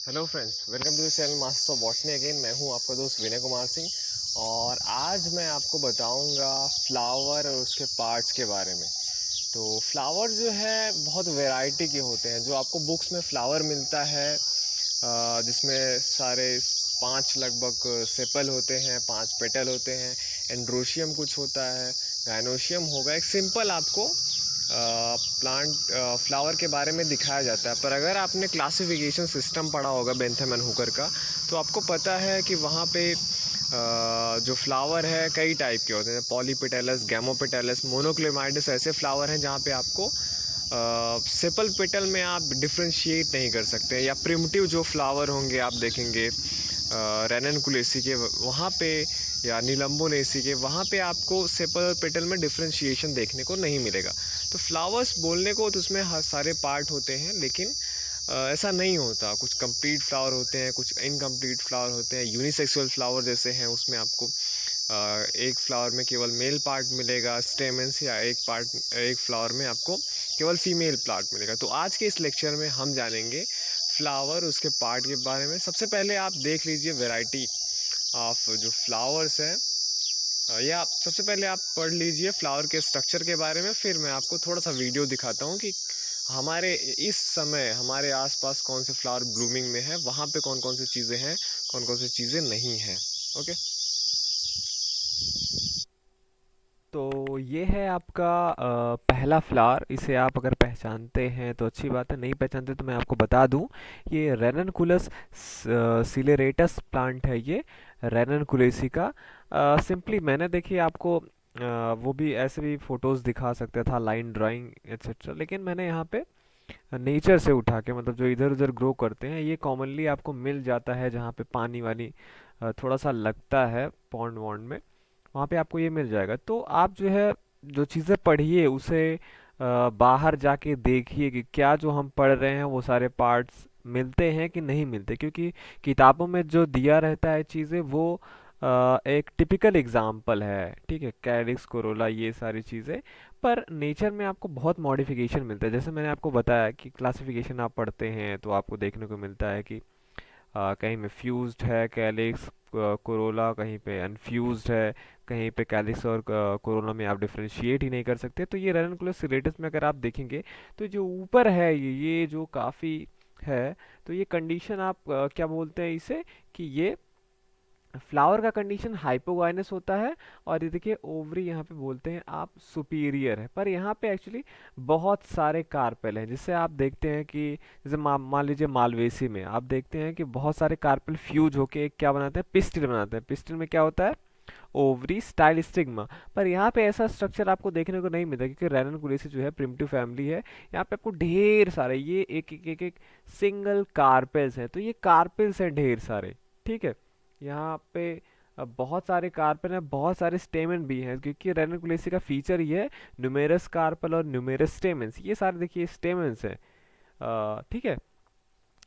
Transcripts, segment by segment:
Hello friends, welcome to the channel Master of Botany again. मैं हूं आपका दोस्त विनय कुमार सिंह और आज मैं आपको बताऊंगा फ्लावर और उसके पार्ट्स के बारे में। तो फ्लावर जो है बहुत वैरायटी के होते हैं। जो आपको बुक्स में फ्लावर मिलता है जिसमें सारे 5 लगभग सेपल होते हैं, 5 पेटल होते हैं। एंड्रोशियम कुछ होता है, गाइनोशियम होगा। एक सिंपल आपको प्लांट फ्लावर के बारे में दिखाया जाता है। पर अगर आपने क्लासिफिकेशन सिस्टम पढ़ा होगा बेंथम एंड हुकर का, तो आपको पता है कि वहाँ पे जो फ्लावर है कई टाइप के होते हैं। पॉलीपेटलस, गैमोपेटलस, मोनोक्लेमाइडस ऐसे फ्लावर हैं जहाँ पे आपको सेपल पेटल में आप डिफ्रेंशिएट नहीं कर सकते। या प्रिमिटिव जो फ्लावर होंगे आप देखेंगे रेननकुलेसी के वहाँ पे, या नीलम्बोनेसी के वहाँ पे आपको सेपल पेटल में डिफ्रेंशिएशन देखने को नहीं मिलेगा। तो फ्लावर्स बोलने को तो उसमें हर सारे पार्ट होते हैं, लेकिन ऐसा नहीं होता। कुछ कंप्लीट फ्लावर होते हैं, कुछ इनकम्प्लीट फ्लावर होते हैं। यूनिसेक्सुअल फ्लावर जैसे हैं, उसमें आपको एक फ्लावर में केवल मेल पार्ट मिलेगा स्टेमेंस, या एक फ्लावर में आपको केवल फीमेल पार्ट मिलेगा। तो आज के इस लेक्चर में हम जानेंगे फ्लावर, उसके पार्ट के बारे में। सबसे पहले आप देख लीजिए वैरायटी ऑफ जो फ्लावर्स हैं, या सबसे पहले आप पढ़ लीजिए फ्लावर के स्ट्रक्चर के बारे में। फिर मैं आपको थोड़ा सा वीडियो दिखाता हूँ कि हमारे इस समय हमारे आसपास कौन से फ्लावर ब्लूमिंग में है, वहाँ पे कौन कौन सी चीज़ें हैं, कौन कौन सी चीज़ें नहीं हैं। ओके। तो ये है आपका पहला फ्लावर। इसे आप अगर पहचानते हैं तो अच्छी बात है, नहीं पहचानते तो मैं आपको बता दूं। ये रेननकुलस सिलेरेटस प्लांट है। ये रेननकुलेसी का सिंपली मैंने देखिए आपको वो भी ऐसे भी फोटोज दिखा सकता था, लाइन ड्राइंग एक्सेट्रा, लेकिन मैंने यहाँ पे नेचर से उठा के, मतलब जो इधर उधर ग्रो करते हैं, ये कॉमनली आपको मिल जाता है जहाँ पे पानी वानी थोड़ा सा लगता है पॉन्ड वॉन्ड में, वहाँ पे आपको ये मिल जाएगा। तो आप जो है जो चीज़ें पढ़िए उसे बाहर जाके देखिए कि क्या जो हम पढ़ रहे हैं वो सारे पार्ट्स मिलते हैं कि नहीं मिलते, क्योंकि किताबों में जो दिया रहता है चीज़ें वो एक टिपिकल एग्जाम्पल है, ठीक है, कैरिक्स कोरोला ये सारी चीज़ें। पर नेचर में आपको बहुत मॉडिफिकेशन मिलता है। जैसे मैंने आपको बताया कि क्लासिफिकेशन आप पढ़ते हैं तो आपको देखने को मिलता है कि कहीं में फ्यूज्ड है कैलिक्स कोरोला, कहीं पे अनफ्यूज्ड है, कहीं पे कैलिक्स और कोरोला में आप डिफरेंशिएट ही नहीं कर सकते। तो ये रेनकुलर सिलेटस में अगर आप देखेंगे तो जो ऊपर है ये जो काफ़ी है, तो ये कंडीशन आप क्या बोलते हैं इसे, कि ये फ्लावर का कंडीशन हाइपोगाइनस होता है। और ये देखिए ओवरी यहाँ पे बोलते हैं आप सुपीरियर है, पर यहाँ पे एक्चुअली बहुत सारे कार्पेल हैं, जिससे आप देखते हैं कि जैसे मान लीजिए मालवेसी में आप देखते हैं कि बहुत सारे कार्पेल फ्यूज होके एक क्या बनाते हैं, पिस्टिल बनाते हैं। पिस्टिल में क्या होता है, ओवरी स्टाइल स्टिग्मा। पर यहाँ पे ऐसा स्ट्रक्चर आपको देखने को नहीं मिलता, क्योंकि रेननकुलेसी जो है प्रिमिटिव फैमिली है। यहाँ पे आपको ढेर सारे ये एक सिंगल कार्पेल्स हैं। तो ये कार्पेल्स हैं ढेर सारे, ठीक है। यहाँ पे बहुत सारे कार्पेल हैं, बहुत सारे स्टेमन भी हैं, क्योंकि रेनकुलेसी का फीचर ये है न्यूमेरस कार्पल और न्यूमेरस स्टेमन्स। ये सारे देखिए स्टेमन्स हैं, ठीक है,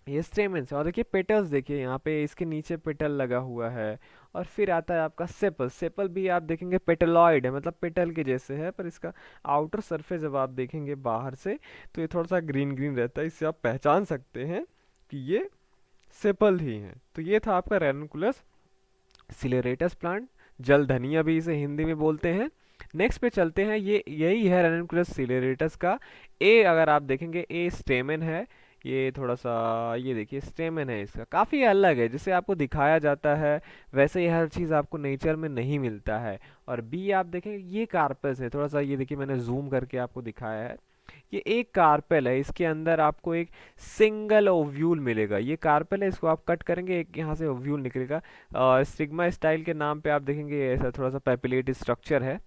ये स्टेमन्स है। और देखिए पेटल्स, देखिए यहाँ पे इसके नीचे पेटल लगा हुआ है। और फिर आता है आपका सेपल। सेपल भी आप देखेंगे पेटलॉइड है, मतलब पेटल के जैसे है, पर इसका आउटर सरफेस जब आप देखेंगे बाहर से तो ये थोड़ा सा ग्रीन ग्रीन रहता है। इससे आप पहचान सकते हैं कि ये सेपल ही है। तो ये था आपका रेनकुलस सिलेरेटस प्लांट, जल धनिया भी इसे हिंदी में बोलते हैं। नेक्स्ट पे चलते हैं, ये यही है रेनकुलस सिलेरेटस का ए। अगर आप देखेंगे ए स्टेमन है। ये थोड़ा सा, ये देखिए स्टेमन है, इसका काफ़ी अलग है, जिसे आपको दिखाया जाता है वैसे ही हर चीज़ आपको नेचर में नहीं मिलता है। और बी आप देखेंगे ये कार्पस है, थोड़ा सा ये देखिए मैंने जूम करके आपको दिखाया है। ये एक कार्पेल है, इसके अंदर आपको एक सिंगल ओव्यूल मिलेगा। ये कार्पेल है, इसको आप कट करेंगे एक यहाँ से ओव्यूल निकलेगा। और स्टिग्मा स्टाइल के नाम पे आप देखेंगे ऐसा थोड़ा सा पेपिलेट स्ट्रक्चर है,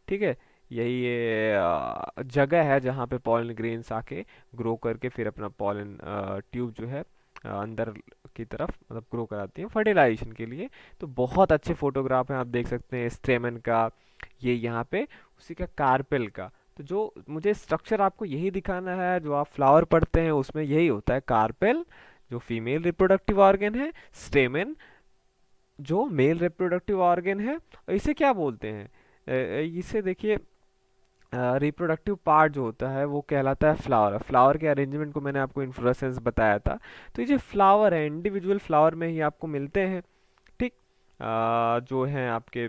ठीक है। यही ये जगह है जहाँ पे पॉलन ग्रेन्स आके ग्रो करके फिर अपना पॉलन ट्यूब जो है अंदर की तरफ मतलब ग्रो कराती है फर्टिलाइजेशन के लिए। तो बहुत अच्छे फोटोग्राफ हैं, आप देख सकते हैं स्टेमन का, ये यहाँ पे उसी का कार्पेल का। तो जो मुझे स्ट्रक्चर आपको यही दिखाना है, जो आप फ्लावर पढ़ते हैं उसमें यही होता है, कार्पेल जो फीमेल रिप्रोडक्टिव ऑर्गन है, स्टेमेन जो मेल रिप्रोडक्टिव ऑर्गन है। और इसे क्या बोलते हैं, इसे देखिए रिप्रोडक्टिव पार्ट जो होता है वो कहलाता है फ्लावर। फ्लावर के अरेंजमेंट को मैंने आपको इन्फ्लोरेसेंस बताया था। तो ये जो फ्लावर है इंडिविजुअल फ्लावर में ही आपको मिलते हैं, ठीक। जो हैं आपके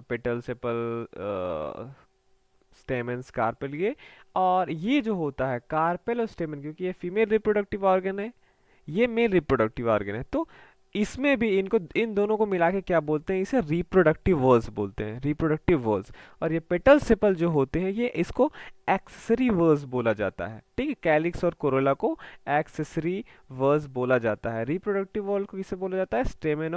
पेटल, सेपल, स्टेमन, कार्पेल, ये। और ये जो होता है कार्पेल और स्टेमन, क्योंकि ये फीमेल रिप्रोडक्टिव ऑर्गन है, ये मेल रिप्रोडक्टिव ऑर्गन है, तो इसमें भी इनको, इन दोनों को मिला के क्या बोलते हैं, इसे रिप्रोडक्टिव वर्स बोलते हैं, रिप्रोडक्टिव वर्स। और ये पेटल सेपल जो होते हैं ये इसको एक्सेसरी वर्स बोला जाता है, ठीक है। कैलिक्स और कोरोला को एक्सेसरी वर्स बोला जाता है। रिप्रोडक्टिव वर्स को किसे बोला जाता है, स्टेमेन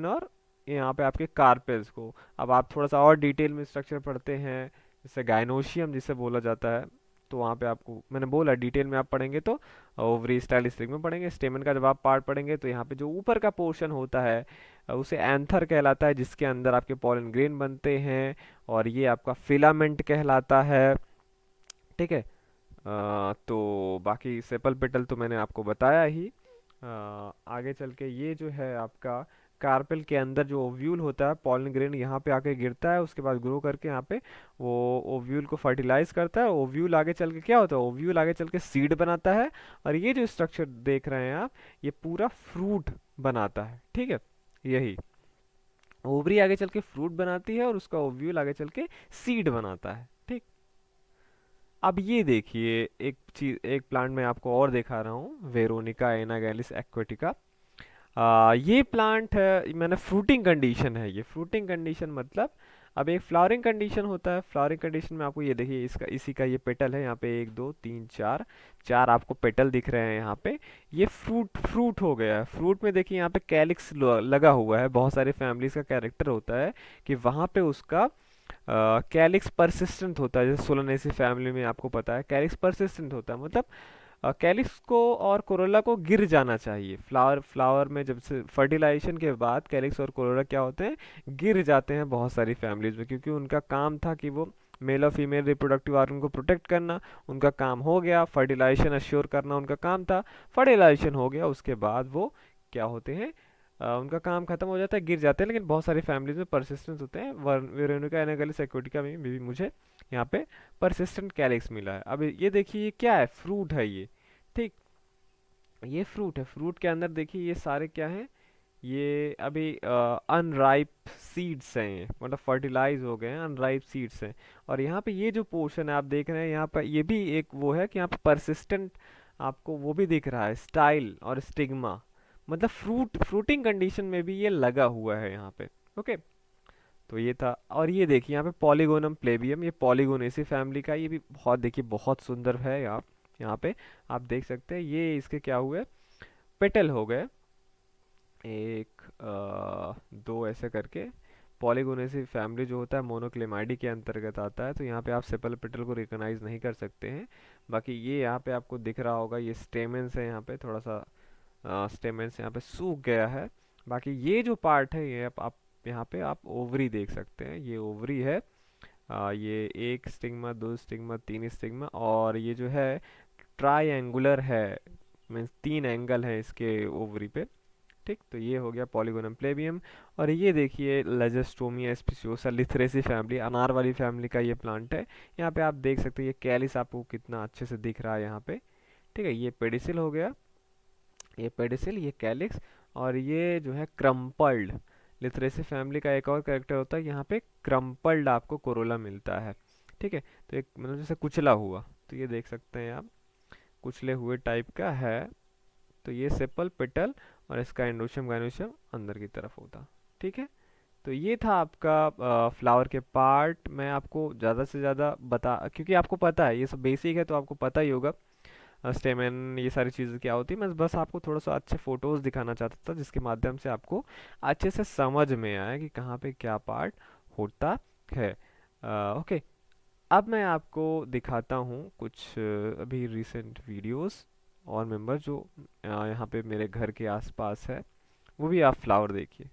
और यहाँ पे आपके कार्पेल्स को। अब आप थोड़ा सा और डिटेल में स्ट्रक्चर पढ़ते हैं, जैसे गाइनोशियम जिसे बोला जाता है, तो वहाँ पे आपको मैंने बोला डिटेल में आप पढ़ेंगे तो ओवरी स्टाइलिस्टिक में पढ़ेंगे। स्टेमन का जब आप पार्ट पढ़ेंगे तो यहाँ पे जो ऊपर का पोर्शन होता है उसे एंथर कहलाता है, जिसके अंदर आपके पॉलन ग्रेन बनते हैं, और ये आपका फिलामेंट कहलाता है, ठीक है। तो बाकी सेपल पेटल तो मैंने आपको बताया ही। आगे चल के ये जो है आपका कार्पेल के अंदर जो ओव्यूल होता है, पॉलन ग्रेन यहाँ पे आके गिरता है, उसके बाद ग्रो करके यहाँ पे वो ओव्यूल को फर्टिलाइज करता है। ओव्यूल आगे चल के क्या होता है, ओव्यूल आगे चल के सीड बनाता है, और ये जो स्ट्रक्चर देख रहे हैं आप, ये पूरा फ्रूट बनाता है, ठीक है। यही ओवरी आगे चल के फ्रूट बनाती है, और उसका ओव्यूल आगे चल के सीड बनाता है, ठीक। अब ये देखिए एक चीज, एक प्लांट मैं आपको और दिखा रहा हूँ, वेरोनिका एनागैलिस एक्वेटिका। ये प्लांट है, मैंने फ्रूटिंग कंडीशन है, ये फ्रूटिंग कंडीशन मतलब अब एक फ्लावरिंग कंडीशन होता है। फ्लावरिंग कंडीशन में आपको ये देखिए, इसका इसी का ये पेटल है, यहाँ पे एक दो तीन चार, चार आपको पेटल दिख रहे हैं यहाँ पे। ये फ्रूट फ्रूट हो गया है। फ्रूट में देखिए यहाँ पे कैलिक्स लगा हुआ है। बहुत सारे फैमिलीज का कैरेक्टर होता है कि वहाँ पे उसका कैलिक्स परसिस्टेंट होता है। जैसे सोलानेसी फैमिली में आपको पता है कैलिक्स परसिस्टेंट होता है, मतलब कैलिक्स को और कोरोला को गिर जाना चाहिए। फ्लावर फ्लावर में जब से फर्टिलाइजेशन के बाद कैलिक्स और कोरोला क्या होते हैं, गिर जाते हैं बहुत सारी फैमिलीज में, क्योंकि उनका काम था कि वो मेल और फीमेल रिप्रोडक्टिव ऑर्गन को प्रोटेक्ट करना, उनका काम हो गया। फर्टिलाइजेशन अश्योर करना उनका काम था, फर्टिलाइजेशन हो गया, उसके बाद वो क्या होते हैं, उनका काम खत्म हो जाता है, गिर जाते हैं। लेकिन बहुत सारी फैमिलीज में परसिस्टेंस होते हैं। वेरोनिका एनागैलिस एक्वेटिका में भी मुझे यहाँ पे परसिस्टेंट कैलिक्स मिला है। अब ये देखिए ये क्या है, फ्रूट है ये, ठीक। ये फ्रूट है। फ्रूट के अंदर देखिए ये सारे क्या हैं, ये अभी अनराइप सीड्स हैं, ये मतलब फर्टिलाइज हो गए हैं, अनराइप सीड्स हैं। और यहाँ पे ये जो पोर्शन है आप देख रहे हैं, यहाँ पर ये भी एक वो है कि यहाँ पे परसिस्टेंट आपको वो भी दिख रहा है, स्टाइल और स्टिग्मा, मतलब फ्रूटिंग कंडीशन में भी ये लगा हुआ है यहाँ पे, ओके। तो ये था। और ये देखिए यहाँ पे पॉलीगोनम प्लेबियम, ये पॉलीगोनेसी फैमिली का, ये भी बहुत देखिए बहुत सुंदर है। यहाँ पे आप देख सकते हैं, ये इसके क्या हुए, पेटल हो गए, एक दो ऐसे करके। पॉलीगोनेसी फैमिली जो होता है मोनोक्लेमाइडी के अंतर्गत आता है, तो यहाँ पे आप सेपल पेटल को रिकॉग्नाइज नहीं कर सकते हैं। बाकी ये यहाँ पे आपको दिख रहा होगा, ये स्टेमेंस है, यहाँ पे थोड़ा सा स्टेमेंस यहाँ पे सूख गया है। बाकी ये जो पार्ट है ये आप यहाँ पे आप ओवरी देख सकते हैं, ये ओवरी है। ये एक स्टिग्मा, दो स्टिग्मा, तीन स्टिग्मा, और ये जो है ट्रायंगुलर है, मीन्स तीन एंगल है इसके ओवरी पे, ठीक। तो ये हो गया पॉलीगोनम प्लेबियम। और ये देखिए लेजोस्टोमिया स्पेसियोसा लिथरेसी फैमिली, अनार वाली फैमिली का ये प्लांट है। यहाँ पे आप देख सकते हैं ये कैलिस आपको कितना अच्छे से दिख रहा है यहाँ पे, ठीक है। ये पेडिसिल हो गया, ये पेडिसिल, ये कैलिक्स, और ये जो है क्रम्पल्ड। लिथरेसी फैमिली का एक और कैरेक्टर होता है, यहाँ पे क्रम्पल्ड आपको कोरोला मिलता है, ठीक है। तो एक मतलब जैसे कुचला हुआ, तो ये देख सकते हैं आप, कुचले हुए टाइप का है। तो ये सेपल पेटल, और इसका एंडोशियम गाइनोशियम अंदर की तरफ होता, ठीक है। तो ये था आपका फ्लावर के पार्ट। मैं आपको ज़्यादा से ज़्यादा बता, क्योंकि आपको पता है ये सब बेसिक है, तो आपको पता ही होगा स्टेमेन ये सारी चीज़ें क्या होती है। मैं बस आपको थोड़ा सा अच्छे फोटोज़ दिखाना चाहता था, जिसके माध्यम से आपको अच्छे से समझ में आए कि कहाँ पे क्या पार्ट होता है। ओके, अब मैं आपको दिखाता हूँ कुछ अभी रिसेंट वीडियोस और मेंबर जो यहाँ पे मेरे घर के आसपास है, वो भी आप फ्लावर देखिए।